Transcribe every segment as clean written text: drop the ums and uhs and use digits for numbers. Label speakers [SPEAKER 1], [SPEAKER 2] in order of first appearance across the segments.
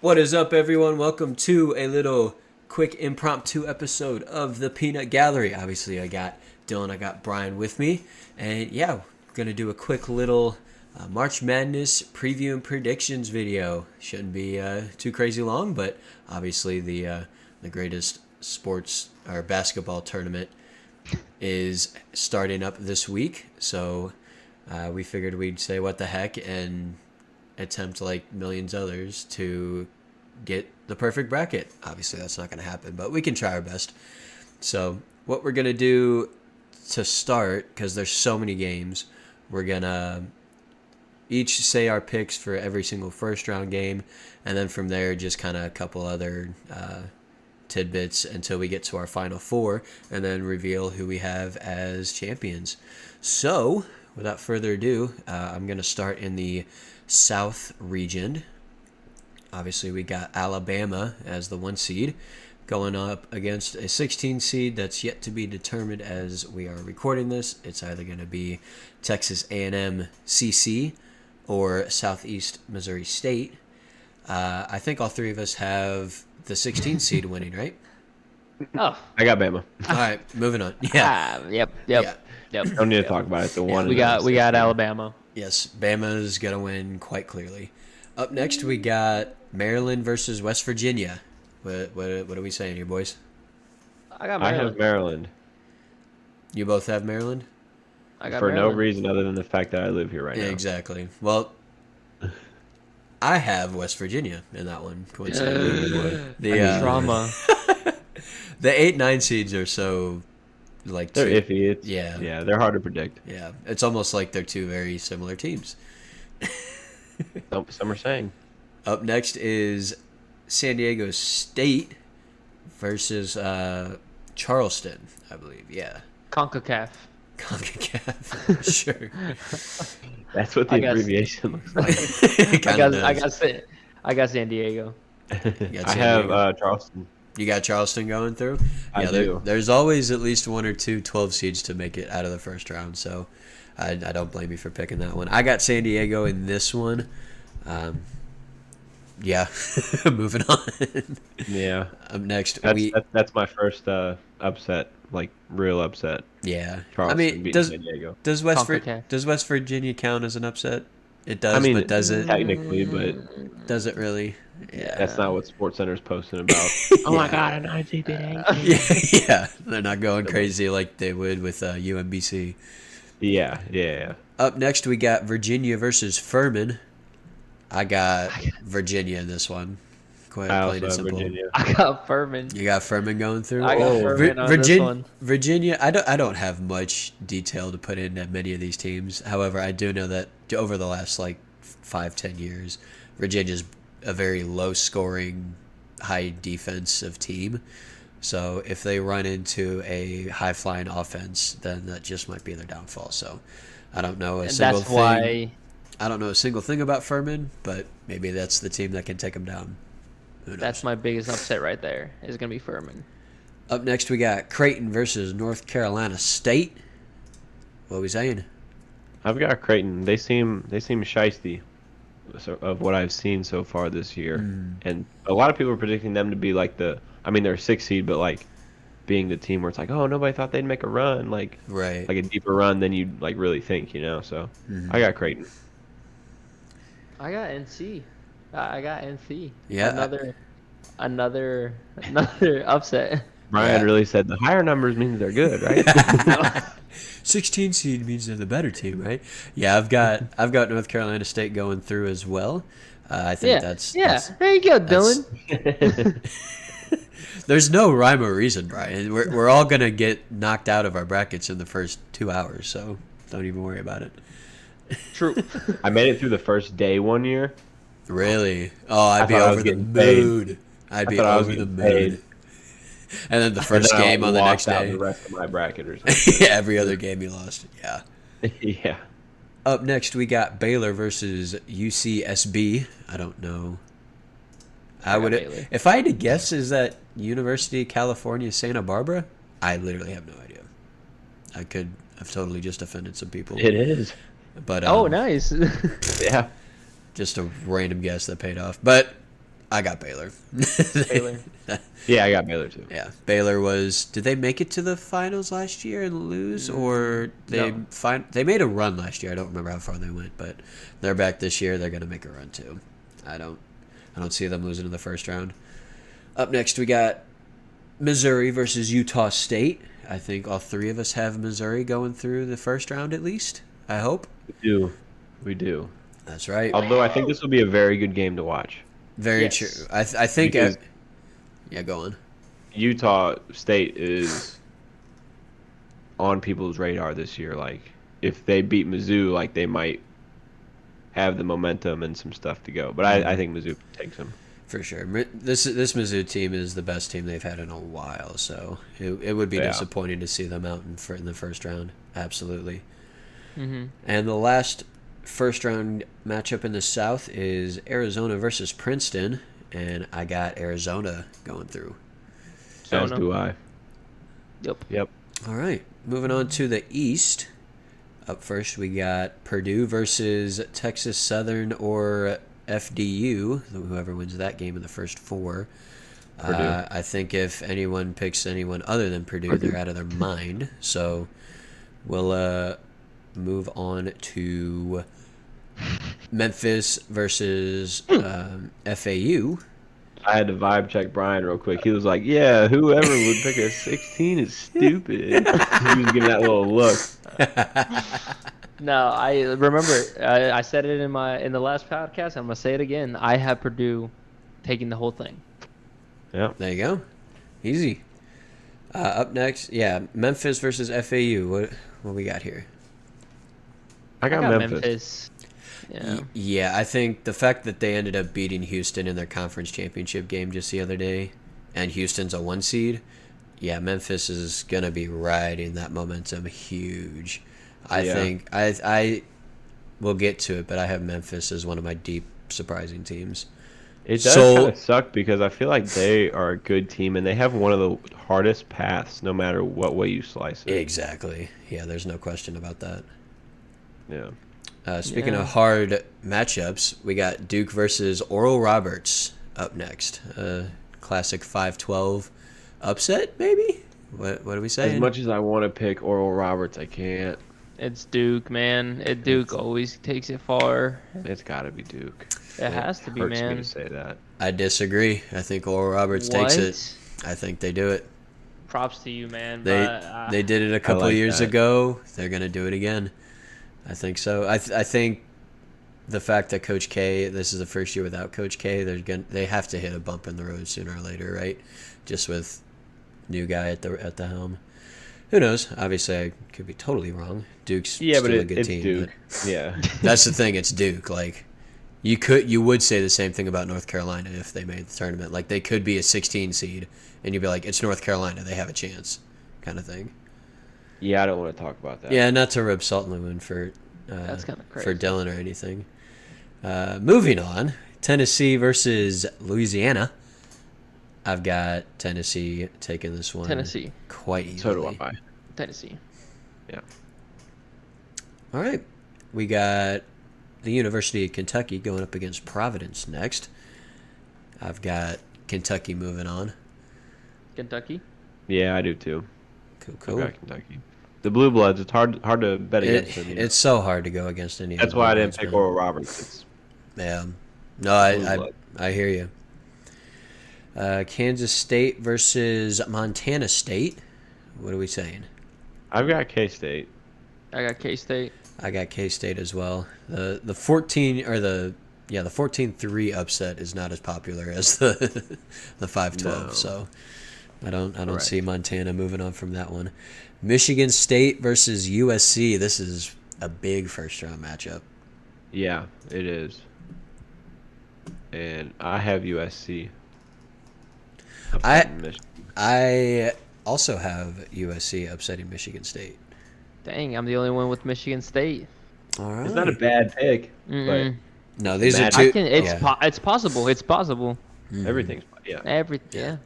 [SPEAKER 1] What is up, everyone? Welcome to a little quick impromptu episode of the Peanut Gallery. Obviously, I got Dylan, I got Brian with me, and yeah, we're gonna do a quick little March Madness preview and predictions video. Shouldn't be too crazy long, but obviously the greatest sports or basketball tournament is starting up this week, so we figured we'd say what the heck and attempt like millions others to get the perfect bracket. Obviously that's not going to happen, but we can try our best. So what we're going to do to start, because there's so many games, we're going to each say our picks for every single first round game, and then from there just kind of a couple other tidbits until we get to our final four, and then reveal who we have as champions. So without further ado, I'm going to start in the South region. Obviously, we got Alabama as the 1 seed going up against a 16 seed that's yet to be determined as we are recording this. It's either going to be Texas A&M CC or Southeast Missouri State. I think all three of us have the 16 seed winning, right?
[SPEAKER 2] Oh,
[SPEAKER 3] I got Bama.
[SPEAKER 1] All right, moving on. Yeah.
[SPEAKER 2] Yep.
[SPEAKER 1] Yeah.
[SPEAKER 3] Don't need to talk about it. The one
[SPEAKER 2] We got Alabama.
[SPEAKER 1] Yes, Bama's going to win quite clearly. Up next, we got Maryland versus West Virginia. What are we saying here, boys?
[SPEAKER 2] I got
[SPEAKER 3] I
[SPEAKER 2] Maryland.
[SPEAKER 3] have Maryland
[SPEAKER 1] You both have Maryland?
[SPEAKER 2] I got
[SPEAKER 3] for
[SPEAKER 2] Maryland.
[SPEAKER 3] no reason other than the fact that I live here right
[SPEAKER 1] Yeah,
[SPEAKER 3] now.
[SPEAKER 1] exactly. Well, I have West Virginia in that one, coincidentally. The
[SPEAKER 2] Drama.
[SPEAKER 1] the 8-9 seeds are so like
[SPEAKER 3] They're
[SPEAKER 1] two,
[SPEAKER 3] iffy. It's,
[SPEAKER 1] Yeah.
[SPEAKER 3] yeah, they're hard to predict.
[SPEAKER 1] Yeah, it's almost like they're two very similar teams.
[SPEAKER 3] Some are saying.
[SPEAKER 1] Up next is San Diego State versus Charleston, I believe. Yeah.
[SPEAKER 2] CONCACAF.
[SPEAKER 1] CONCACAF. Sure.
[SPEAKER 3] That's what the
[SPEAKER 2] I guess-
[SPEAKER 3] abbreviation looks like.
[SPEAKER 2] I got San Diego.
[SPEAKER 1] got
[SPEAKER 3] I
[SPEAKER 1] San
[SPEAKER 3] have
[SPEAKER 1] Diego.
[SPEAKER 3] Charleston.
[SPEAKER 1] You got Charleston going through?
[SPEAKER 3] I
[SPEAKER 1] Yeah,
[SPEAKER 3] do.
[SPEAKER 1] There's always at least one or two 12 seeds to make it out of the first round, so I don't blame you for picking that one. I got San Diego in this one. Yeah, moving on.
[SPEAKER 3] Yeah.
[SPEAKER 1] Up next,
[SPEAKER 3] That's my first upset, like real upset.
[SPEAKER 1] yeah.
[SPEAKER 3] Charleston
[SPEAKER 1] I mean,
[SPEAKER 3] beating
[SPEAKER 1] does
[SPEAKER 3] San Diego.
[SPEAKER 1] does West Virginia count as an upset? It does,
[SPEAKER 3] I mean,
[SPEAKER 1] but does it?
[SPEAKER 3] technically, but
[SPEAKER 1] Does it really? Yeah.
[SPEAKER 3] that's not what SportsCenter's posting about. Oh my God, a 9 seed beat 8 seed.
[SPEAKER 1] Yeah, they're not going crazy like they would with UMBC.
[SPEAKER 3] Yeah.
[SPEAKER 1] Up next, we got Virginia versus Furman. I got Virginia in this one. Quite
[SPEAKER 3] I
[SPEAKER 1] plain and
[SPEAKER 3] also have
[SPEAKER 1] simple.
[SPEAKER 3] Virginia.
[SPEAKER 2] I got Furman.
[SPEAKER 1] You got Furman going through.
[SPEAKER 2] I got
[SPEAKER 3] Oh.
[SPEAKER 2] Furman on this one.
[SPEAKER 1] Virginia. I don't have much detail to put into many of these teams. However, I do know that over the last like 5-10 years, Virginia's a very low scoring, high defensive team. So if they run into a high flying offense, then that just might be their downfall. So I don't know a
[SPEAKER 2] And
[SPEAKER 1] single
[SPEAKER 2] that's
[SPEAKER 1] thing.
[SPEAKER 2] why
[SPEAKER 1] I don't know a single thing about Furman, but maybe that's the team that can take them down. Who knows?
[SPEAKER 2] that's my biggest upset right there. Is gonna be Furman.
[SPEAKER 1] Up next, we got Creighton versus North Carolina State. What are we saying?
[SPEAKER 3] I've got Creighton. They seem shiesty of what I've seen so far this year, and a lot of people are predicting them to be like they're a 6 seed, but like being the team where it's like, oh, nobody thought they'd make a run, like
[SPEAKER 1] Right.
[SPEAKER 3] a deeper run than you'd like really think, So I got Creighton.
[SPEAKER 2] I got NC. I got NC.
[SPEAKER 1] Yeah.
[SPEAKER 2] Another upset.
[SPEAKER 3] Brian
[SPEAKER 1] Yeah.
[SPEAKER 3] really said the higher numbers means they're good, right?
[SPEAKER 1] 16 seed means they're the better team, right? Yeah, I've got North Carolina State going through as well. I think that's
[SPEAKER 2] There you go, Dylan.
[SPEAKER 1] there's no rhyme or reason, Brian. We're all gonna get knocked out of our brackets in the first 2 hours, so don't even worry about it.
[SPEAKER 2] True.
[SPEAKER 3] I made it through the first day one year.
[SPEAKER 1] Really? Oh, I'd
[SPEAKER 3] I
[SPEAKER 1] be
[SPEAKER 3] thought I
[SPEAKER 1] over
[SPEAKER 3] was
[SPEAKER 1] the
[SPEAKER 3] getting paid.
[SPEAKER 1] mood. I'd
[SPEAKER 3] I
[SPEAKER 1] be
[SPEAKER 3] thought I was
[SPEAKER 1] over the
[SPEAKER 3] getting
[SPEAKER 1] mood.
[SPEAKER 3] paid.
[SPEAKER 1] And then the
[SPEAKER 3] And
[SPEAKER 1] first
[SPEAKER 3] then I
[SPEAKER 1] game on the next
[SPEAKER 3] lost out
[SPEAKER 1] day.
[SPEAKER 3] the rest of my bracket or something.
[SPEAKER 1] Yeah, every other game you lost. Yeah.
[SPEAKER 3] Yeah.
[SPEAKER 1] Up next, we got Baylor versus UCSB. I don't know.
[SPEAKER 2] I got Baylor.
[SPEAKER 1] If I had to guess, is that University of California, Santa Barbara? I literally have no idea. I could have totally just offended some people.
[SPEAKER 3] It is.
[SPEAKER 1] But
[SPEAKER 2] Oh, nice.
[SPEAKER 3] Yeah.
[SPEAKER 1] just a random guess that paid off. But I got Baylor.
[SPEAKER 2] Baylor.
[SPEAKER 3] Yeah, I got Baylor too.
[SPEAKER 1] Yeah, Baylor was. Did they make it to the finals last year and lose, or
[SPEAKER 2] No.
[SPEAKER 1] they made a run last year? I don't remember how far they went, but they're back this year. They're gonna make a run too. I don't see them losing in the first round. Up next, we got Missouri versus Utah State. I think all three of us have Missouri going through the first round at least. I hope.
[SPEAKER 3] We do.
[SPEAKER 1] That's right.
[SPEAKER 3] Although I think this will be a very good game to watch.
[SPEAKER 1] Very
[SPEAKER 2] Yes.
[SPEAKER 1] true. I think.
[SPEAKER 3] Because-
[SPEAKER 1] Yeah, go on.
[SPEAKER 3] Utah State is on people's radar this year. Like, if they beat Mizzou, like they might have the momentum and some stuff to go. But I think Mizzou takes them.
[SPEAKER 1] For sure. This Mizzou team is the best team they've had in a while, so it would be
[SPEAKER 3] Yeah.
[SPEAKER 1] disappointing to see them out in the first round. Absolutely.
[SPEAKER 2] Mm-hmm.
[SPEAKER 1] And the last first round matchup in the South is Arizona versus Princeton, and I got Arizona going through.
[SPEAKER 3] As
[SPEAKER 2] Arizona.
[SPEAKER 3] do I.
[SPEAKER 2] Yep.
[SPEAKER 1] All right, moving on to the East. Up first, we got Purdue versus Texas Southern or FDU, whoever wins that game in the first four.
[SPEAKER 3] Purdue.
[SPEAKER 1] I think if anyone picks anyone other than Purdue, they're out of their mind. So we'll move on to Memphis versus FAU.
[SPEAKER 3] I had to vibe check Brian real quick. He was like, "Yeah, whoever would pick a 16 is stupid." He was giving that little look.
[SPEAKER 2] No, I remember. I said it in the last podcast. I'm gonna say it again. I have Purdue taking the whole thing.
[SPEAKER 3] Yeah.
[SPEAKER 1] There you go. Easy. Up next, yeah, Memphis versus FAU. What we got here?
[SPEAKER 3] I got Memphis.
[SPEAKER 2] Yeah.
[SPEAKER 1] Yeah, I think the fact that they ended up beating Houston in their conference championship game just the other day, and Houston's a 1 seed, yeah, Memphis is gonna be riding that momentum huge. I
[SPEAKER 3] Yeah.
[SPEAKER 1] think I will get to it, but I have Memphis as one of my deep surprising teams.
[SPEAKER 3] It does
[SPEAKER 1] So-
[SPEAKER 3] kind of suck because I feel like they are a good team and they have one of the hardest paths no matter what way you slice it.
[SPEAKER 1] Exactly. Yeah, there's no question about that.
[SPEAKER 3] Yeah.
[SPEAKER 1] Speaking
[SPEAKER 2] Yeah.
[SPEAKER 1] of hard matchups, we got Duke versus Oral Roberts up next. Classic 5-12 upset, maybe? What are we saying?
[SPEAKER 3] As much as I want to pick Oral Roberts, I can't.
[SPEAKER 2] It's Duke, man. Duke always takes it far.
[SPEAKER 3] It's got to be Duke.
[SPEAKER 2] It has to be,
[SPEAKER 3] Hurts me
[SPEAKER 2] man.
[SPEAKER 3] to say that.
[SPEAKER 1] I disagree. I think Oral Roberts takes it. I think they do it.
[SPEAKER 2] Props to you, man.
[SPEAKER 1] They
[SPEAKER 2] but,
[SPEAKER 1] they did it a couple
[SPEAKER 3] like
[SPEAKER 1] years
[SPEAKER 3] that.
[SPEAKER 1] ago. They're gonna do it again. I think so. I think the fact that Coach K, this is the first year without Coach K, they have to hit a bump in the road sooner or later, right? Just with new guy at the helm. Who knows? Obviously, I could be totally wrong. Duke's
[SPEAKER 3] Yeah,
[SPEAKER 1] still
[SPEAKER 3] but
[SPEAKER 1] a good
[SPEAKER 3] it's
[SPEAKER 1] team.
[SPEAKER 3] Duke. Yeah.
[SPEAKER 1] But that's the thing. It's Duke. Like you would say the same thing about North Carolina if they made the tournament. Like they could be a 16 seed, and you'd be like, it's North Carolina. They have a chance, kind of thing.
[SPEAKER 3] Yeah, I don't want to talk about that.
[SPEAKER 1] Yeah, not to rub salt in the wound for
[SPEAKER 2] That's kinda
[SPEAKER 1] for
[SPEAKER 2] crazy.
[SPEAKER 1] Dylan or anything. Moving on, Tennessee versus Louisiana. I've got Tennessee taking this one.
[SPEAKER 2] Tennessee.
[SPEAKER 1] Quite easily.
[SPEAKER 3] So do I.
[SPEAKER 2] Tennessee.
[SPEAKER 3] Yeah.
[SPEAKER 1] All right, we got the University of Kentucky going up against Providence next. I've got Kentucky moving on.
[SPEAKER 2] Kentucky.
[SPEAKER 3] Yeah, I do too.
[SPEAKER 1] Cool,
[SPEAKER 3] I've
[SPEAKER 1] cool.
[SPEAKER 3] got Kentucky. The Blue Bloods, it's hard to bet against them. you know?
[SPEAKER 1] It's so hard to go against any. of
[SPEAKER 3] That's
[SPEAKER 1] the
[SPEAKER 3] why I
[SPEAKER 1] Blue
[SPEAKER 3] didn't
[SPEAKER 1] Bloods,
[SPEAKER 3] pick
[SPEAKER 1] man.
[SPEAKER 3] Oral Roberts. It's
[SPEAKER 1] Yeah. No,
[SPEAKER 3] Blue
[SPEAKER 1] I
[SPEAKER 3] Blood.
[SPEAKER 1] hear you. Kansas State versus Montana State. What are we saying?
[SPEAKER 3] I've got K-State.
[SPEAKER 2] I got K-State.
[SPEAKER 1] I got K State as well. The 14 or the 14-3 upset is not as popular as the 5-12.
[SPEAKER 3] No.
[SPEAKER 1] So I don't
[SPEAKER 2] Correct.
[SPEAKER 1] see Montana moving on from that one. Michigan State versus USC. This is a big first round matchup.
[SPEAKER 3] Yeah, it is. And I have USC. upsetting Michigan.
[SPEAKER 1] I also have USC upsetting Michigan State.
[SPEAKER 2] Dang, I'm the only one with Michigan State.
[SPEAKER 1] All right.
[SPEAKER 3] It's not a bad pick,
[SPEAKER 2] Mm-mm.
[SPEAKER 1] No, these are
[SPEAKER 3] Mad-
[SPEAKER 1] two.
[SPEAKER 2] It's possible. It's possible.
[SPEAKER 3] but everything's yeah.
[SPEAKER 2] Yeah.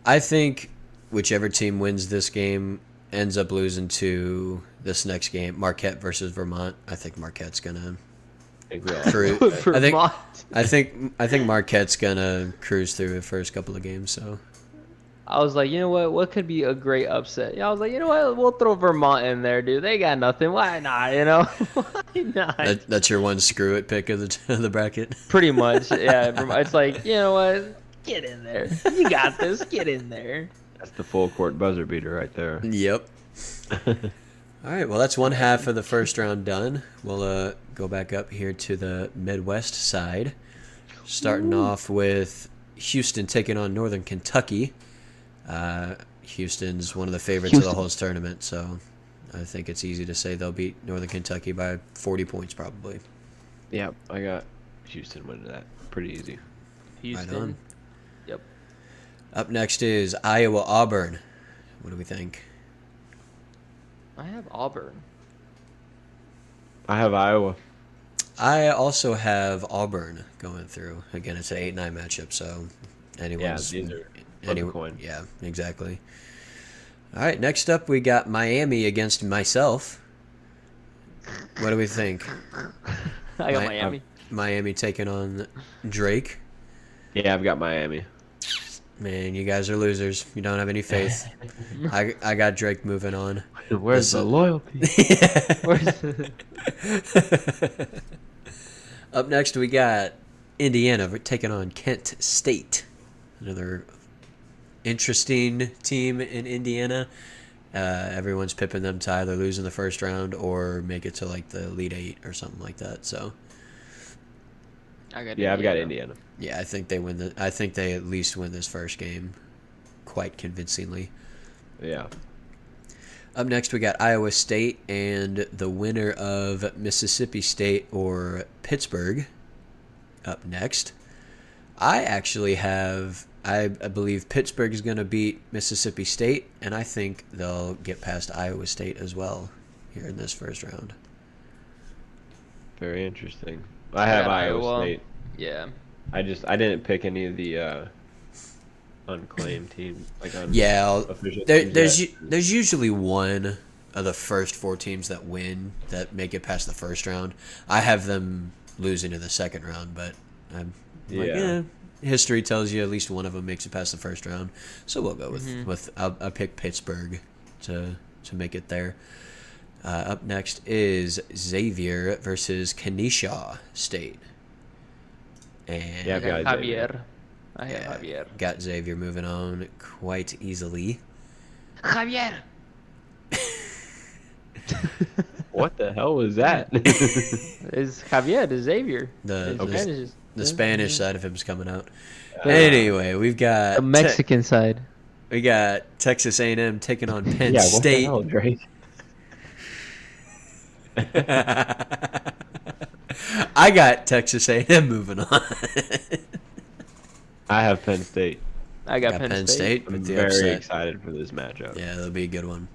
[SPEAKER 1] I think whichever team wins this game ends up losing to this next game, Marquette versus Vermont. I think Marquette's gonna
[SPEAKER 3] think we all.
[SPEAKER 1] Cru- I think
[SPEAKER 2] Vermont.
[SPEAKER 1] I think Marquette's gonna cruise through the first couple of games. So
[SPEAKER 2] I was like, you know what? What could be a great upset? Yeah, I was like, you know what? We'll throw Vermont in there, dude. They got nothing. Why not? You know? Why not?
[SPEAKER 1] that's your one screw it pick of the bracket.
[SPEAKER 2] Pretty much, yeah. It's like, you know what? Get in there. You got this. Get in there.
[SPEAKER 3] That's the full court buzzer beater right there.
[SPEAKER 1] Yep. All right. Well, that's one half of the first round done. We'll go back up here to the Midwest side, starting off with Houston taking on Northern Kentucky. Houston's one of the favorites of the whole tournament, so I think it's easy to say they'll beat Northern Kentucky by 40 points probably.
[SPEAKER 3] Yeah, I got Houston winning that pretty easy.
[SPEAKER 2] Houston.
[SPEAKER 1] on.
[SPEAKER 2] Yep.
[SPEAKER 1] Up next is Iowa Auburn. What do we think?
[SPEAKER 2] I have Auburn.
[SPEAKER 3] I have Iowa.
[SPEAKER 1] I also have Auburn going through. Again, it's an 8-9 matchup, so
[SPEAKER 3] Yeah,
[SPEAKER 1] anyone's
[SPEAKER 3] these are flip a coin.
[SPEAKER 1] Yeah, exactly. All right, next up we got Miami against myself. What do we think?
[SPEAKER 2] I got
[SPEAKER 1] Mi-
[SPEAKER 2] Miami.
[SPEAKER 1] Miami taking on Drake.
[SPEAKER 3] Yeah, I've got Miami.
[SPEAKER 1] Man, you guys are losers. You don't have any faith. I got Drake moving on.
[SPEAKER 3] Where's the loyalty?
[SPEAKER 1] Up next, we got Indiana taking on Kent State. Another interesting team in Indiana. Everyone's pipping them to either lose in the first round or make it to like the Elite Eight or something like that. So
[SPEAKER 2] I got
[SPEAKER 3] Yeah, I've got
[SPEAKER 2] Indiana.
[SPEAKER 3] Indiana.
[SPEAKER 1] yeah, I think they win. I think they at least win this first game, quite convincingly.
[SPEAKER 3] Yeah.
[SPEAKER 1] Up next, we got Iowa State and the winner of Mississippi State or Pittsburgh. Up next, I actually have. I believe Pittsburgh is going to beat Mississippi State, and I think they'll get past Iowa State as well here in this first round.
[SPEAKER 3] Very interesting. I have
[SPEAKER 2] got
[SPEAKER 3] Iowa
[SPEAKER 2] Iowa.
[SPEAKER 3] State.
[SPEAKER 2] Yeah.
[SPEAKER 3] I didn't pick any of the unclaimed teams.
[SPEAKER 1] Yeah,
[SPEAKER 3] official
[SPEAKER 1] there,
[SPEAKER 3] teams
[SPEAKER 1] there's
[SPEAKER 3] yet.
[SPEAKER 1] there's usually one of the first four teams that win that make it past the first round. I have them losing in the second round, but I'm like,
[SPEAKER 3] Yeah.
[SPEAKER 1] history tells you at least one of them makes it past the first round, so we'll go with I'll pick Pittsburgh to make it there. Up next is Xavier versus Kenesha State, and
[SPEAKER 3] Yeah,
[SPEAKER 2] I got
[SPEAKER 3] got
[SPEAKER 2] Javier.
[SPEAKER 3] Xavier.
[SPEAKER 2] I have Javier.
[SPEAKER 1] got Xavier moving on quite easily.
[SPEAKER 2] Javier.
[SPEAKER 3] What the hell was that?
[SPEAKER 2] Is Javier is Xavier.
[SPEAKER 1] The-
[SPEAKER 2] His
[SPEAKER 1] the-
[SPEAKER 2] Spanish is-
[SPEAKER 1] The Spanish side of him's coming out.
[SPEAKER 3] Uh,
[SPEAKER 1] Anyway, we've got
[SPEAKER 2] The Mexican side.
[SPEAKER 1] we got Texas A&M taking on Penn
[SPEAKER 3] yeah, what the
[SPEAKER 1] State.
[SPEAKER 3] hell, Drake?
[SPEAKER 1] I got Texas A&M moving on.
[SPEAKER 3] I have Penn State.
[SPEAKER 2] I got
[SPEAKER 1] Got
[SPEAKER 2] Penn, State.
[SPEAKER 3] I'm
[SPEAKER 1] with the
[SPEAKER 3] very
[SPEAKER 1] upset.
[SPEAKER 3] excited for this matchup.
[SPEAKER 1] Yeah, that'll be a good one.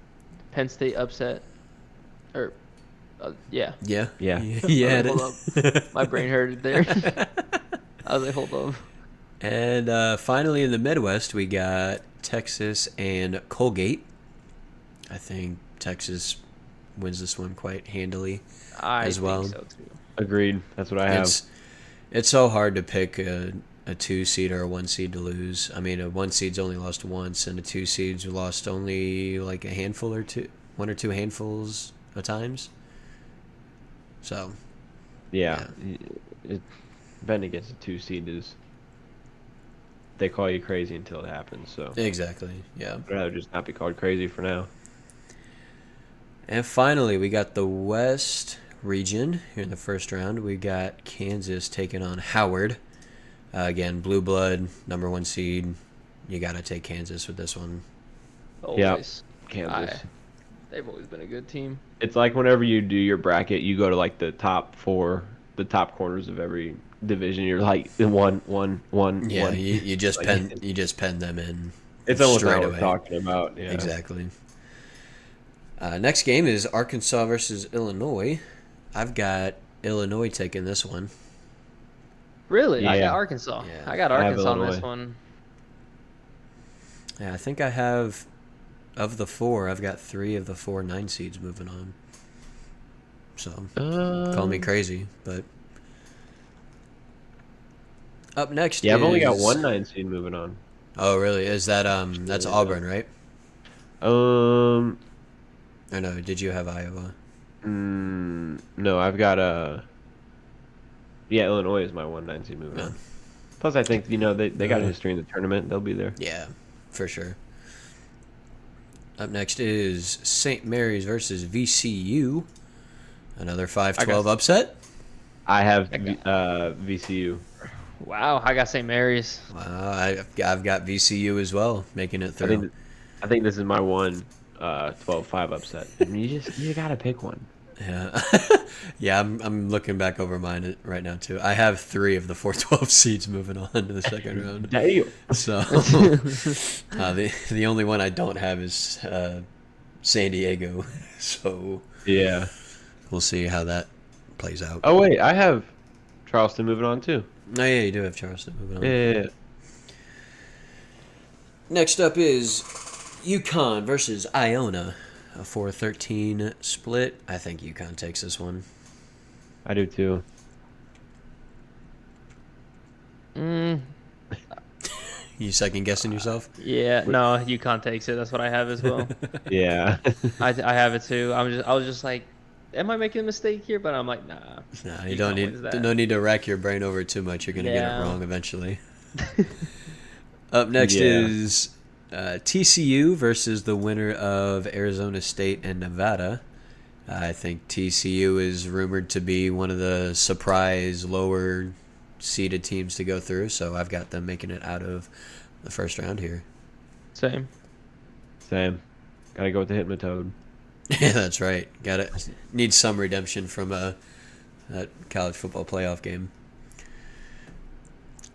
[SPEAKER 2] Penn State upset. Or, yeah.
[SPEAKER 1] Yeah.
[SPEAKER 3] Yeah.
[SPEAKER 1] Yeah.
[SPEAKER 2] Hold up. My brain hurted there. I was like, hold up.
[SPEAKER 1] And finally in the Midwest, we got Texas and Colgate. I think Texas wins this one quite handily.
[SPEAKER 2] I
[SPEAKER 1] As well.
[SPEAKER 2] think so too.
[SPEAKER 3] Agreed. That's what I have.
[SPEAKER 1] It's so hard to pick a 2 seed or a 1 seed to lose. I mean, a 1 seed's only lost once, and a 2 seed's lost only like a handful or two, one or two handfuls of times. So,
[SPEAKER 3] Yeah. Betting against a 2 seed is. They call you crazy until it happens. So
[SPEAKER 1] exactly, yeah.
[SPEAKER 3] I'd rather just not be called crazy for now.
[SPEAKER 1] And finally, we got the West region here in the first round. We got Kansas taking on Howard. Again, blue blood, number 1 seed. You got to take Kansas with this one.
[SPEAKER 2] Always.
[SPEAKER 3] Kansas.
[SPEAKER 2] They've always been a good team.
[SPEAKER 3] It's like whenever you do your bracket, you go to like the top corners of every division. You're like the one.
[SPEAKER 1] Yeah,
[SPEAKER 3] one.
[SPEAKER 1] you just
[SPEAKER 3] Like-
[SPEAKER 1] pen them in.
[SPEAKER 3] It's almost
[SPEAKER 1] straight
[SPEAKER 3] not what
[SPEAKER 1] away.
[SPEAKER 3] we're talking about. Yeah.
[SPEAKER 1] Exactly. Next game is Arkansas versus Illinois. I've got Illinois taking this one.
[SPEAKER 2] Really? I
[SPEAKER 3] Yeah.
[SPEAKER 2] got Arkansas.
[SPEAKER 1] Yeah.
[SPEAKER 2] I got
[SPEAKER 3] I have
[SPEAKER 2] Arkansas on this
[SPEAKER 3] Illinois.
[SPEAKER 2] one.
[SPEAKER 1] Yeah, I think I have, of the 4, I've got 3 of the 4 9 seeds moving on. So, call me crazy, but Up next
[SPEAKER 3] Yeah, I've only got
[SPEAKER 1] is
[SPEAKER 3] one 9 seed moving on.
[SPEAKER 1] Oh, really? Is that that's
[SPEAKER 3] Yeah.
[SPEAKER 1] Auburn, right?
[SPEAKER 3] Um,
[SPEAKER 1] Or no, did you have Iowa?
[SPEAKER 3] no, I've got yeah, Illinois is my 1 9 seed moving
[SPEAKER 1] No.
[SPEAKER 3] on. Plus, I think they got a
[SPEAKER 1] Uh,
[SPEAKER 3] history in the tournament. They'll be there.
[SPEAKER 1] yeah, for sure. Up next is St. Mary's versus VCU. Another
[SPEAKER 2] I
[SPEAKER 1] 5-12
[SPEAKER 2] got.
[SPEAKER 1] upset.
[SPEAKER 3] I have
[SPEAKER 2] I got.
[SPEAKER 3] VCU.
[SPEAKER 2] Wow, I got St. Mary's.
[SPEAKER 1] Wow, I've got VCU as well, making it
[SPEAKER 3] I
[SPEAKER 1] through.
[SPEAKER 3] think I think this is my one 12-5 upset. And you gotta pick one.
[SPEAKER 1] Yeah, yeah. I'm looking back over mine right now too. I have 3 of the 4-12 seeds moving on to the second round.
[SPEAKER 3] Damn.
[SPEAKER 1] So the only one I don't have is San Diego. So
[SPEAKER 3] Yeah.
[SPEAKER 1] we'll see how that plays out.
[SPEAKER 3] Oh wait, I have Charleston moving on too.
[SPEAKER 1] Oh yeah, you do have Charleston moving on.
[SPEAKER 3] Yeah.
[SPEAKER 1] Next up is UConn versus Iona, a 4-13 split. I think UConn takes this one.
[SPEAKER 3] I do too.
[SPEAKER 2] Mm,
[SPEAKER 1] You second guessing yourself?
[SPEAKER 2] yeah, no, UConn takes it. That's what I have as well.
[SPEAKER 3] Yeah.
[SPEAKER 2] I have it too. I was just like, am I making a mistake here? But I'm like, nah.
[SPEAKER 1] Nah, you
[SPEAKER 2] UConn
[SPEAKER 1] don't
[SPEAKER 2] wins
[SPEAKER 1] need
[SPEAKER 2] that.
[SPEAKER 1] no need to rack your brain over it too much. You're gonna get it
[SPEAKER 2] Yeah.
[SPEAKER 1] wrong eventually. Up next
[SPEAKER 3] Yeah.
[SPEAKER 1] is TCU versus the winner of Arizona State and Nevada. I think TCU is rumored to be one of the surprise lower seeded teams to go through, so I've got them making it out of the first round here.
[SPEAKER 2] Same.
[SPEAKER 3] Same. Gotta go with the Hypnotoad.
[SPEAKER 1] Yeah, that's right. Got it. Need some redemption from that college football playoff game.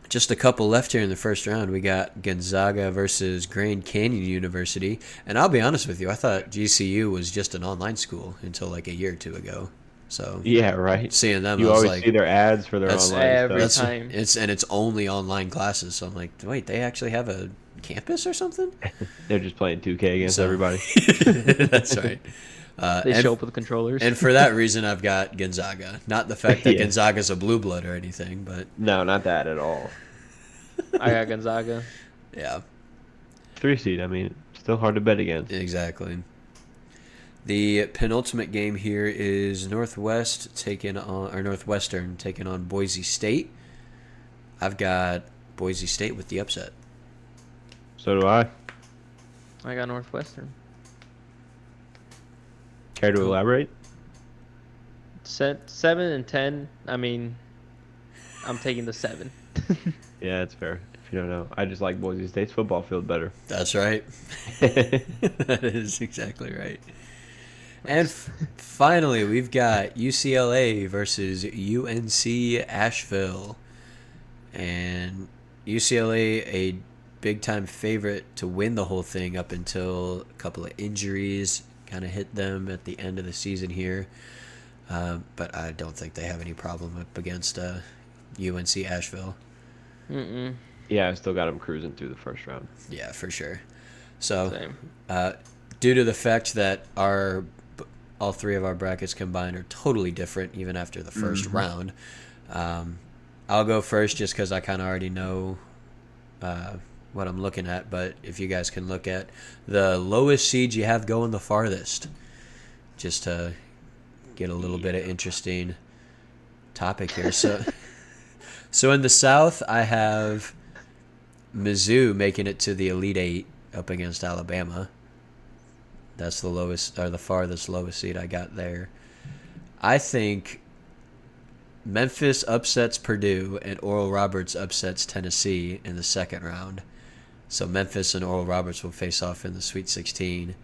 [SPEAKER 1] Just a couple left here in the first round. We got Gonzaga versus Grand Canyon University. And I'll be honest with you, I thought GCU was just an online school until like a year or two ago. So
[SPEAKER 3] Yeah, right.
[SPEAKER 1] seeing them,
[SPEAKER 3] You
[SPEAKER 1] I was
[SPEAKER 3] always
[SPEAKER 1] like,
[SPEAKER 3] see their ads for their
[SPEAKER 1] that's-
[SPEAKER 3] online
[SPEAKER 2] Every
[SPEAKER 3] stuff.
[SPEAKER 2] time.
[SPEAKER 1] it's only online classes. So I'm like, wait, they actually have a campus or something?
[SPEAKER 3] They're just playing 2K against
[SPEAKER 1] So-
[SPEAKER 3] everybody.
[SPEAKER 1] That's right.
[SPEAKER 2] They
[SPEAKER 1] and,
[SPEAKER 2] show up with controllers.
[SPEAKER 1] and for that reason, I've got Gonzaga. Not the fact that
[SPEAKER 3] Yeah.
[SPEAKER 1] Gonzaga's a blue blood or anything, but
[SPEAKER 3] No, not that at all.
[SPEAKER 2] I got Gonzaga.
[SPEAKER 1] yeah.
[SPEAKER 3] 3 seed. I mean, still hard to bet against.
[SPEAKER 1] Exactly. The penultimate game here is Northwestern taking on Boise State. I've got Boise State with the upset.
[SPEAKER 3] So do I.
[SPEAKER 2] I got Northwestern.
[SPEAKER 3] Care to elaborate?
[SPEAKER 2] 7 and 10. I mean, I'm taking the 7.
[SPEAKER 3] Yeah, it's fair. If you don't know, I just like Boise State's football field better.
[SPEAKER 1] That's right. That is exactly right. And finally, we've got UCLA versus UNC Asheville. And UCLA, a big-time favorite to win the whole thing up until a couple of injuries kind of hit them at the end of the season here. But I don't think they have any problem up against UNC Asheville.
[SPEAKER 2] Mm-mm.
[SPEAKER 3] Yeah, I still got them cruising through the first round.
[SPEAKER 1] Yeah, for sure. So,
[SPEAKER 2] Same.
[SPEAKER 1] due to the fact that all 3 of our brackets combined are totally different, even after the first round, I'll go first just because I kind of already know what I'm looking at. But if you guys can look at the lowest seeds you have going the farthest, just to get a little bit of interesting topic here. So in the South, I have Mizzou making it to the Elite Eight up against Alabama. That's the lowest, or the farthest lowest seed I got there. I think Memphis upsets Purdue and Oral Roberts upsets Tennessee in the second round. So Memphis and Oral Roberts will face off in the Sweet 16.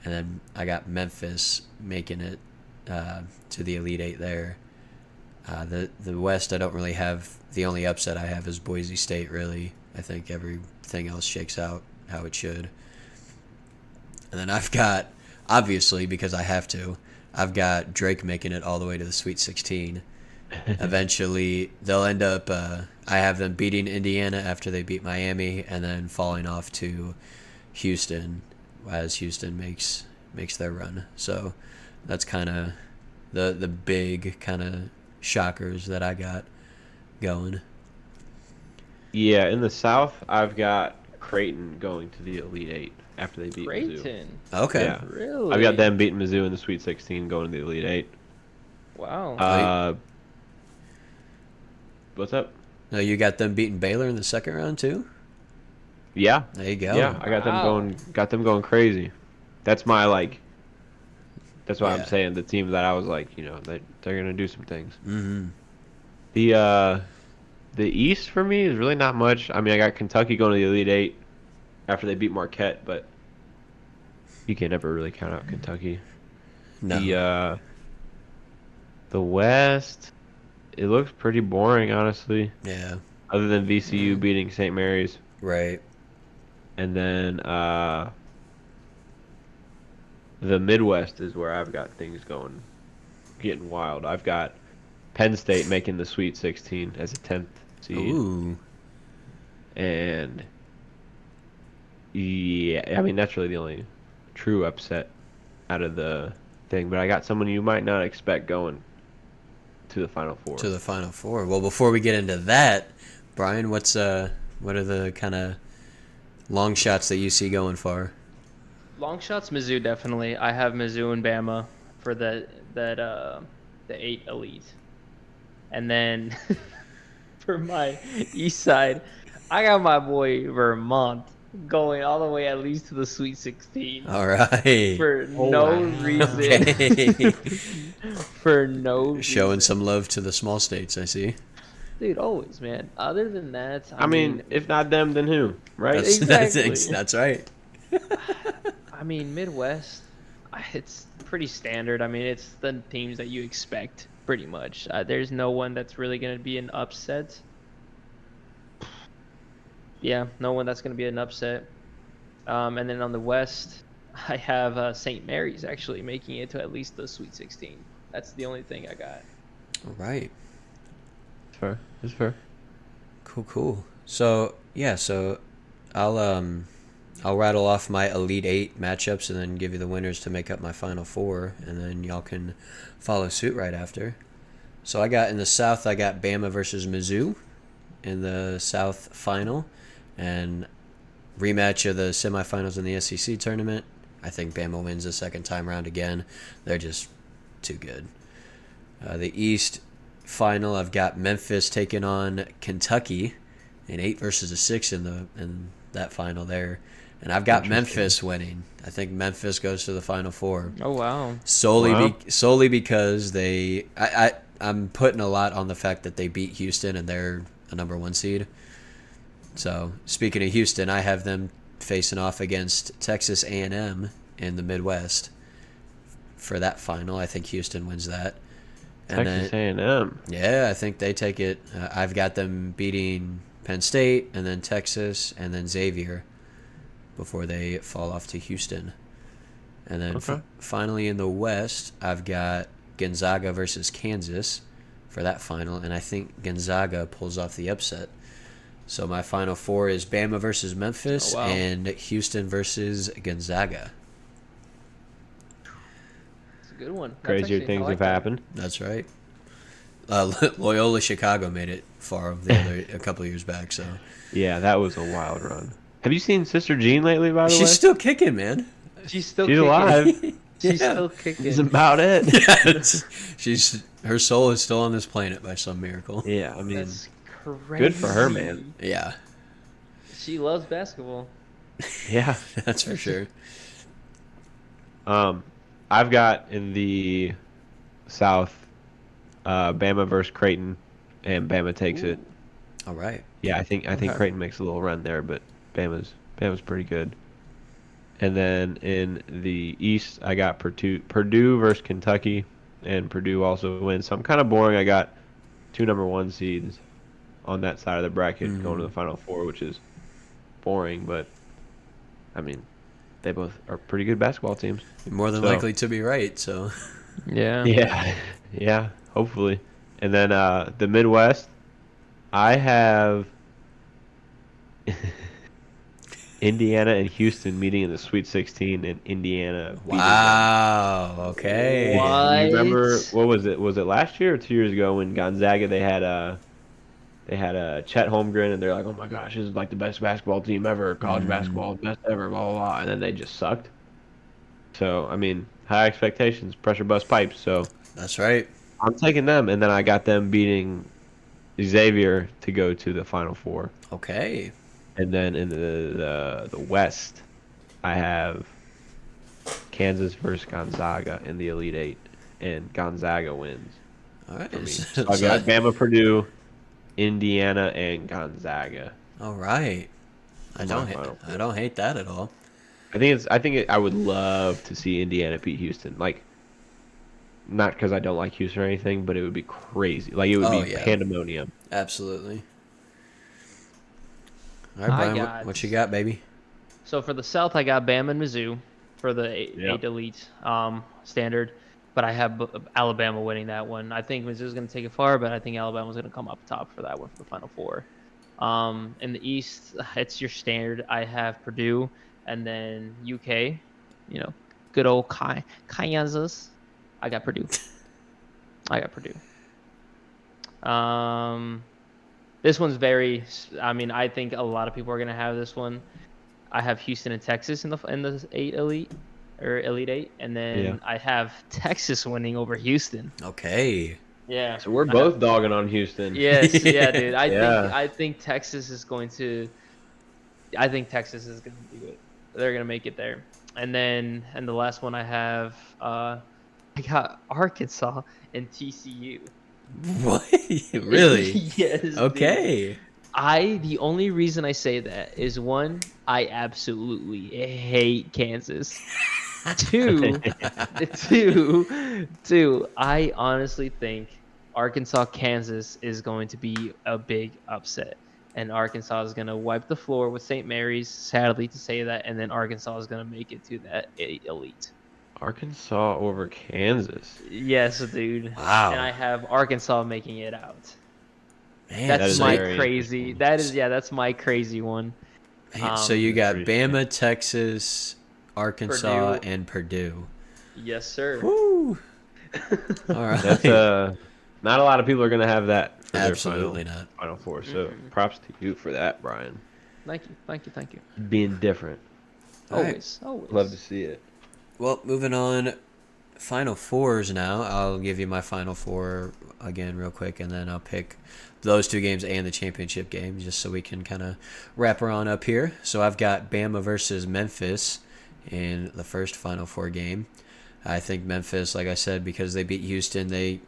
[SPEAKER 1] And then I got Memphis making it to the Elite Eight there. The West, I don't really have. The only upset I have is Boise State, really. I think everything else shakes out how it should. And then I've got, obviously, because I have to, I've got Drake making it all the way to the Sweet 16. Eventually, they'll end up, I have them beating Indiana after they beat Miami, and then falling off to Houston as Houston makes their run. So that's kind of the big kind of shockers that I got going.
[SPEAKER 3] Yeah, in the South, I've got Creighton going to the Elite Eight after they beat Mizzou.
[SPEAKER 2] Creighton.
[SPEAKER 1] Okay.
[SPEAKER 3] Yeah,
[SPEAKER 2] Really?
[SPEAKER 3] I've got them beating Mizzou in the Sweet 16, going to the Elite Eight.
[SPEAKER 2] Wow.
[SPEAKER 3] What's up?
[SPEAKER 1] No, you got them beating Baylor in the second round too.
[SPEAKER 3] Yeah,
[SPEAKER 1] There you go.
[SPEAKER 3] yeah, I got them going crazy. That's my like. That's why
[SPEAKER 1] Yeah.
[SPEAKER 3] I'm saying the team that I was like, they're gonna do some things.
[SPEAKER 1] Mm-hmm.
[SPEAKER 3] The East for me is really not much. I mean, I got Kentucky going to the Elite Eight after they beat Marquette, but you can never really count out Kentucky.
[SPEAKER 1] No.
[SPEAKER 3] The West, it looks pretty boring, honestly.
[SPEAKER 1] Yeah.
[SPEAKER 3] Other than VCU beating St. Mary's,
[SPEAKER 1] Right.
[SPEAKER 3] and then the Midwest is where I've got things going, getting wild. I've got Penn State making the Sweet 16 as a 10th seed,
[SPEAKER 1] Ooh.
[SPEAKER 3] and yeah, I mean that's really the only true upset out of the thing. But I got someone you might not expect going to the Final Four.
[SPEAKER 1] To the Final Four. Well, before we get into that, Brian, what are the kind of long shots that you see going far?
[SPEAKER 2] Long shots, Mizzou definitely. I have Mizzou and Bama for the 8 elite, and then for my East side, I got my boy Vermont going all the way at least to the Sweet 16
[SPEAKER 1] All right.
[SPEAKER 2] for
[SPEAKER 3] Oh,
[SPEAKER 2] no
[SPEAKER 3] wow.
[SPEAKER 2] reason.
[SPEAKER 1] Okay.
[SPEAKER 2] For no
[SPEAKER 1] Showing
[SPEAKER 2] reason.
[SPEAKER 1] some love to the small states, I see.
[SPEAKER 2] Dude, always, man. Other than that,
[SPEAKER 3] I mean, if not them, then who? Right?
[SPEAKER 2] Exactly.
[SPEAKER 1] That's right.
[SPEAKER 2] I mean, Midwest, it's pretty standard. I mean, it's the teams that you expect, pretty much. There's no one that's really going to be an upset. Yeah, no one that's going to be an upset. And then on the West, I have St. Mary's actually making it to at least the Sweet 16. That's the only thing I got.
[SPEAKER 1] All right.
[SPEAKER 3] It's fair. It's fair.
[SPEAKER 1] Cool. So I'll rattle off my Elite Eight matchups and then give you the winners to make up my Final Four, and then y'all can follow suit right after. So I got in the South, I got Bama versus Mizzou in the South Final, and rematch of the semifinals in the SEC tournament. I think Bama wins the second time round again. They're just too good. The East Final, I've got Memphis taking on Kentucky, an 8 versus a 6 in that final there. And I've got Memphis winning. I think Memphis goes to the Final Four.
[SPEAKER 2] Oh, wow.
[SPEAKER 1] Solely because I'm putting a lot on the fact that they beat Houston and they're a number 1 seed. So speaking of Houston, I have them facing off against Texas A&M in the Midwest for that final. I think Houston wins that. And
[SPEAKER 3] Texas
[SPEAKER 1] then,
[SPEAKER 3] A&M.
[SPEAKER 1] yeah, I think they take it. I've got them beating Penn State and then Texas and then Xavier before they fall off to Houston. And then finally in the West, I've got Gonzaga versus Kansas for that final, and I think Gonzaga pulls off the upset. So my Final Four is Bama versus Memphis and Houston versus Gonzaga.
[SPEAKER 2] It's a good one.
[SPEAKER 3] Crazier things have happened.
[SPEAKER 1] That's right. Loyola Chicago made it far a couple of years back. So
[SPEAKER 3] Yeah, that was a wild run. Have you seen Sister Jean lately, by the way?
[SPEAKER 1] she's still kicking, man.
[SPEAKER 2] She's still
[SPEAKER 3] She's
[SPEAKER 2] kicking.
[SPEAKER 3] alive.
[SPEAKER 2] She's
[SPEAKER 1] Yeah.
[SPEAKER 2] still kicking.
[SPEAKER 3] That's about it.
[SPEAKER 1] Her soul is still on this planet by some miracle.
[SPEAKER 3] Yeah, I mean,
[SPEAKER 2] That's crazy.
[SPEAKER 3] good for her, man.
[SPEAKER 1] Yeah,
[SPEAKER 2] She loves basketball.
[SPEAKER 3] Yeah.
[SPEAKER 1] that's for sure.
[SPEAKER 3] I've got in the South, Bama versus Creighton, and Bama takes it.
[SPEAKER 1] All right.
[SPEAKER 3] Yeah, I think
[SPEAKER 2] Okay.
[SPEAKER 3] Creighton makes a little run there, but Bama's pretty good. And then in the East, I got Purdue versus Kentucky, and Purdue also wins. So I'm kind of boring. I got 2 number 1 seeds on that side of the bracket going to the Final Four, which is boring, but I mean, they both are pretty good basketball teams.
[SPEAKER 1] You're more than
[SPEAKER 3] So-
[SPEAKER 1] likely to be right. So
[SPEAKER 2] Yeah.
[SPEAKER 3] Yeah, yeah, hopefully. And then the Midwest, I have Indiana and Houston meeting in the Sweet 16, and Indiana. beating them.
[SPEAKER 1] wow. Okay.
[SPEAKER 2] What?
[SPEAKER 3] You remember what was it? Was it last year or 2 years ago when Gonzaga they They had a Chet Holmgren, and they're like, "Oh my gosh, this is like the best basketball team ever, college basketball, best ever, blah blah blah," and then they just sucked. So I mean, high expectations, pressure bust pipes. So
[SPEAKER 1] That's right.
[SPEAKER 3] I'm taking them, and then I got them beating Xavier to go to the Final Four,
[SPEAKER 1] Okay.
[SPEAKER 3] and then in the West, I have Kansas versus Gonzaga in the Elite Eight, and Gonzaga wins
[SPEAKER 1] All right.
[SPEAKER 3] for me.
[SPEAKER 1] So
[SPEAKER 3] So I've got Bama, Purdue, Indiana, and Gonzaga.
[SPEAKER 1] all right. I
[SPEAKER 3] in
[SPEAKER 1] don't
[SPEAKER 3] my
[SPEAKER 1] hate,
[SPEAKER 3] Final
[SPEAKER 1] I
[SPEAKER 3] Four.
[SPEAKER 1] don't hate that at all.
[SPEAKER 3] I would love to see Indiana beat Houston. Like, not because I don't like Houston or anything, but it would be crazy. Like, it would
[SPEAKER 1] Oh
[SPEAKER 3] be
[SPEAKER 1] yeah,
[SPEAKER 3] pandemonium.
[SPEAKER 1] absolutely. All right,
[SPEAKER 2] I
[SPEAKER 1] Brian,
[SPEAKER 2] got-
[SPEAKER 1] what you got, baby?
[SPEAKER 2] So for the South, I got Bama and Mizzou for the
[SPEAKER 3] Yep.
[SPEAKER 2] 8 elite standard, but I have Alabama winning that one. I think Mizzou's going to take it far, but I think Alabama's going to come up top for that one for the Final Four. In the East, it's your standard. I have Purdue, and then UK, good old Kansas. I got Purdue. This one's I think a lot of people are going to have this one. I have Houston and Texas in the 8 elite or Elite 8, and then
[SPEAKER 3] Yeah.
[SPEAKER 2] I have Texas winning over Houston.
[SPEAKER 1] Okay.
[SPEAKER 2] Yeah.
[SPEAKER 3] So we're both dogging on Houston.
[SPEAKER 2] Yes, yeah, dude.
[SPEAKER 3] Yeah.
[SPEAKER 2] I think Texas is going to do it. They're going to make it there. And the last one I have I got Arkansas and TCU.
[SPEAKER 1] What? Really?
[SPEAKER 2] Yes. dude.
[SPEAKER 1] Okay.
[SPEAKER 2] The only reason I say that is one, I absolutely hate Kansas. Two, I honestly think Arkansas Kansas is going to be a big upset. And Arkansas is going to wipe the floor with St. Mary's, sadly to say that, and then Arkansas is going to make it to that elite.
[SPEAKER 3] Arkansas over Kansas.
[SPEAKER 2] Yes, dude.
[SPEAKER 1] Wow.
[SPEAKER 2] And I have Arkansas making it out.
[SPEAKER 1] Man,
[SPEAKER 3] That
[SPEAKER 2] That's
[SPEAKER 3] is
[SPEAKER 2] my
[SPEAKER 3] very
[SPEAKER 2] crazy.
[SPEAKER 3] interesting.
[SPEAKER 2] That's my crazy one.
[SPEAKER 1] man, so you got
[SPEAKER 3] That's pretty
[SPEAKER 1] Bama, Texas, Arkansas,
[SPEAKER 2] Purdue.
[SPEAKER 1] and Purdue.
[SPEAKER 2] Yes, sir.
[SPEAKER 1] Woo. All right.
[SPEAKER 3] That's not a lot of people are gonna have that for
[SPEAKER 1] Absolutely
[SPEAKER 3] their
[SPEAKER 1] not.
[SPEAKER 3] final four. So props to you for that, Brian.
[SPEAKER 2] Thank you.
[SPEAKER 3] Being different.
[SPEAKER 1] All right.
[SPEAKER 2] Always.
[SPEAKER 3] Love to see it.
[SPEAKER 1] Well, moving on. Final fours now. I'll give you my final four again real quick, and then I'll pick those two games and the championship game just so we can kind of wrap around up here. So I've got Bama versus Memphis in the first Final Four game. I think Memphis, like I said, because they beat Houston, they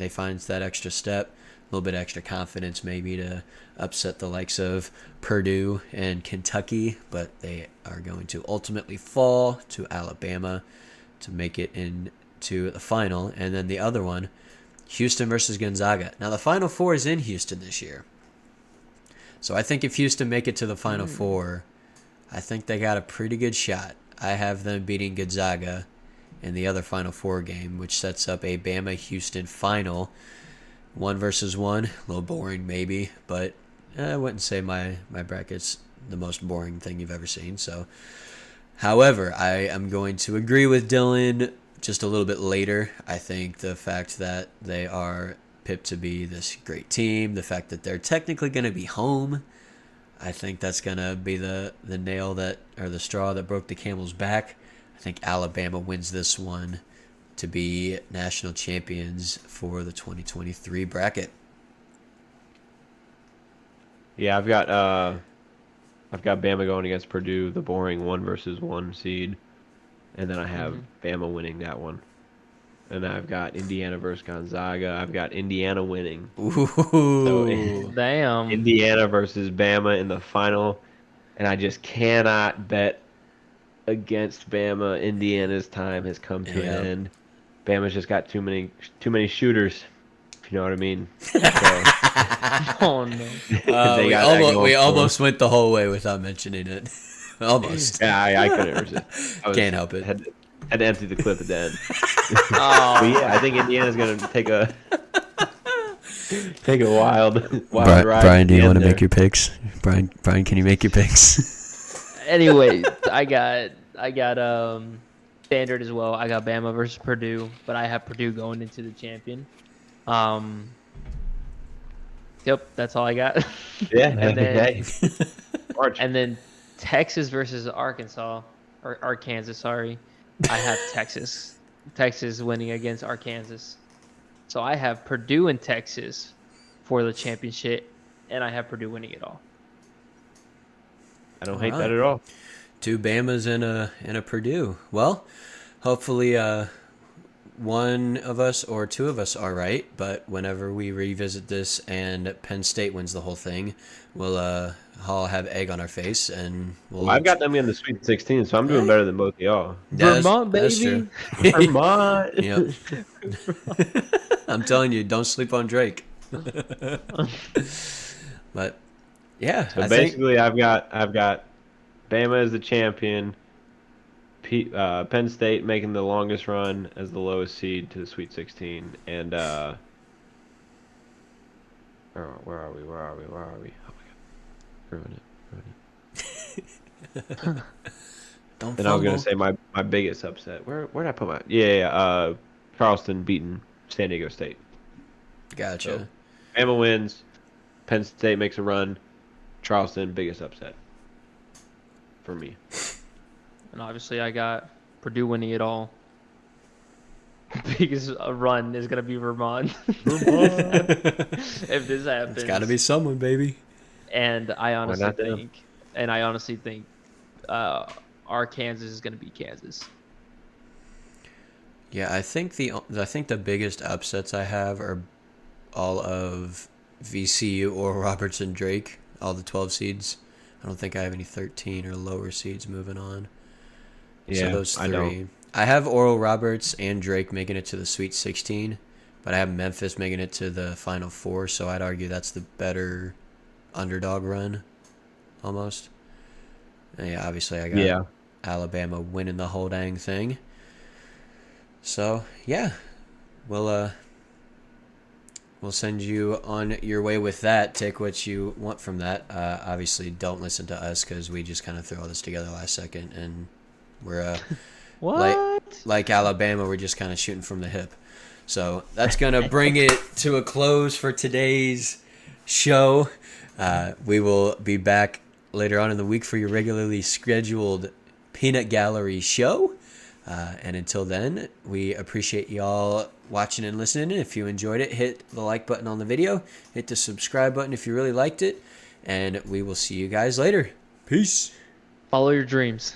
[SPEAKER 1] find that extra step, a little bit extra confidence maybe to upset the likes of Purdue and Kentucky, but they are going to ultimately fall to Alabama to make it into the final. And then the other one, Houston versus Gonzaga. Now the Final Four is in Houston this year. So I think if Houston make it to the Final Four, I think they got a pretty good shot. I have them beating Gonzaga in the other Final Four game, which sets up a Bama-Houston final. 1 versus 1. A little boring maybe, but I wouldn't say my bracket's the most boring thing you've ever seen. So, however, I am going to agree with Dylan just a little bit later. I think the fact that they are pipped to be this great team, the fact that they're technically going to be home, I think that's going to be the nail that, or the straw that broke the camel's back. I think Alabama wins this one to be national champions for the 2023 bracket.
[SPEAKER 3] Yeah, I've got Bama going against Purdue, the boring 1 versus 1 seed, and then I have Bama winning that one. And I've got Indiana versus Gonzaga. I've got Indiana winning.
[SPEAKER 1] Ooh.
[SPEAKER 2] Damn.
[SPEAKER 3] Indiana versus Bama in the final, and I just cannot bet against Bama. Indiana's time has come to
[SPEAKER 1] Yep.
[SPEAKER 3] an end. Bama's just got too many shooters, if you know what I mean. So,
[SPEAKER 2] Oh no.
[SPEAKER 3] they got that going
[SPEAKER 1] we
[SPEAKER 3] for
[SPEAKER 1] almost went the whole way without mentioning it. Almost.
[SPEAKER 3] yeah, I couldn't resist.
[SPEAKER 1] Can't help it.
[SPEAKER 3] Had to empty the clip at the end.
[SPEAKER 2] Oh.
[SPEAKER 3] But yeah, I think Indiana's gonna take a wild ride.
[SPEAKER 1] Brian, do you want to
[SPEAKER 3] there.
[SPEAKER 1] make your picks? Brian, can you make your picks?
[SPEAKER 2] Anyway, I got standard as well. I got Bama versus Purdue, but I have Purdue going into the champion. Yep, that's all I got.
[SPEAKER 3] Yeah,
[SPEAKER 2] And then
[SPEAKER 3] hey, March.
[SPEAKER 2] and then Texas versus Arkansas or Arkansas, sorry. I have Texas. Texas winning against Arkansas. So I have Purdue and Texas for the championship, and I have Purdue winning it all.
[SPEAKER 3] I don't
[SPEAKER 1] All
[SPEAKER 3] hate that
[SPEAKER 1] right.
[SPEAKER 3] at all.
[SPEAKER 1] 2 Bamas and a Purdue. Well, hopefully one of us or 2 of us are right, but whenever we revisit this and Penn State wins the whole thing, we'll all have egg on our face and
[SPEAKER 3] Well, I've got them in the Sweet 16, so I'm doing
[SPEAKER 1] Hey.
[SPEAKER 3] better than both of y'all.
[SPEAKER 2] Vermont,
[SPEAKER 1] That's true.
[SPEAKER 2] baby.
[SPEAKER 3] Vermont.
[SPEAKER 1] Yep. I'm telling you, don't sleep on Drake. But yeah,
[SPEAKER 3] So
[SPEAKER 1] I think
[SPEAKER 3] basically, I've got Bama as the champion, Penn State making the longest run as the lowest seed to the Sweet 16, and where are we? Oh my God, ruin it.
[SPEAKER 1] don't
[SPEAKER 3] Then I was gonna
[SPEAKER 1] fumble.
[SPEAKER 3] say my biggest upset. Where did I put my? Charleston beating San Diego State.
[SPEAKER 1] Gotcha.
[SPEAKER 3] So Bama wins, Penn State makes a run, Charleston biggest upset for me.
[SPEAKER 2] And obviously, I got Purdue winning it all. Biggest run is gonna be Vermont.
[SPEAKER 3] Vermont.
[SPEAKER 2] If this happens.
[SPEAKER 1] It's got to be someone, baby.
[SPEAKER 2] And I
[SPEAKER 3] Why not them?
[SPEAKER 2] honestly think, our Kansas is gonna beat Kansas.
[SPEAKER 1] Yeah, I think the biggest upsets I have are all of VCU or Robertson Drake, all the 12 seeds. I don't think I have any 13 or lower seeds moving on. So
[SPEAKER 3] Yeah,
[SPEAKER 1] those
[SPEAKER 3] I don't.
[SPEAKER 1] three. I have Oral Roberts and Drake making it to the Sweet 16, but I have Memphis making it to the Final Four, so I'd argue that's the better underdog run, almost. And yeah, obviously I got
[SPEAKER 3] Yeah.
[SPEAKER 1] Alabama winning the whole dang thing. So yeah, we'll send you on your way with that. Take what you want from that. Obviously, don't listen to us because we just kind of threw all this together last second, and we're
[SPEAKER 2] What?
[SPEAKER 1] like Alabama, we're just kind of shooting from the hip. So that's gonna bring it to a close for today's show. We will be back later on in the week for your regularly scheduled Peanut Gallery show. And until then, we appreciate y'all watching and listening. If you enjoyed it, hit the like button on the video. Hit the subscribe button if you really liked it. And we will see you guys later. Peace.
[SPEAKER 2] Follow your dreams.